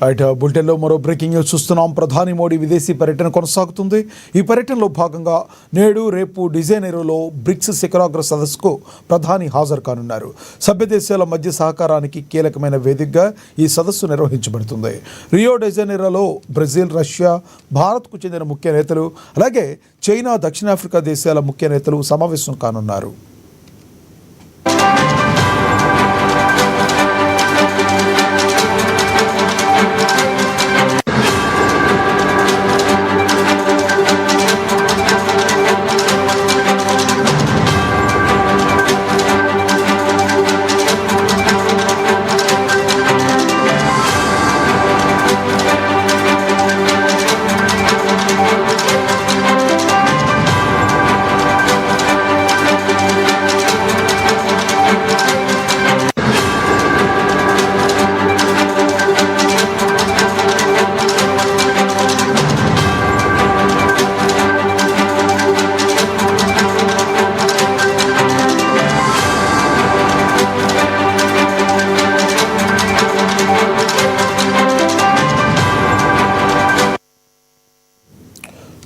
బులెటిన్లో మరో breaking news చూస్తున్నాం. ప్రధాని మోడీ విదేశీ పర్యటన కొనసాగుతుంది. ఈ పర్యటనలో భాగంగా నేడు రేపు డిజైనెరోలో బ్రిక్స్ శిఖరాగ్ర సదస్సుకు ప్రధాని హాజరు కానున్నారు. సభ్య దేశాల మధ్య సహకారానికి కీలకమైన వేదికగా ఈ సదస్సు నిర్వహించబడుతుంది. రియో డిజైనెరోలో బ్రెజిల్, రష్యా, భారత్కు చెందిన ముఖ్య నేతలు, అలాగే చైనా, దక్షిణాఫ్రికా దేశాల ముఖ్య నేతలు సమావేశం కానున్నారు.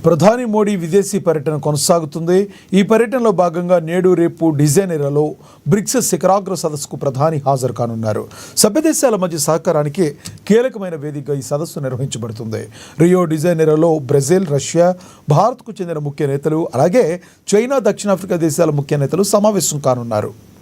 ప్రధాని మోడీ విదేశీ పర్యటన కొనసాగుతుంది. ఈ పర్యటనలో భాగంగా నేడు రేపు డిజైనెరోలో బ్రిక్స్ శిఖరాగ్ర సదస్సుకు ప్రధాని హాజరు కానున్నారు. సభ్య దేశాల మధ్య సహకారానికి కీలకమైన వేదికగా ఈ సదస్సు నిర్వహించబడుతుంది. రియో డిజైనెరోలో బ్రెజిల్, రష్యా, భారత్కు చెందిన ముఖ్య నేతలు, అలాగే చైనా, దక్షిణాఫ్రికా దేశాల ముఖ్య నేతలు సమావేశం కానున్నారు.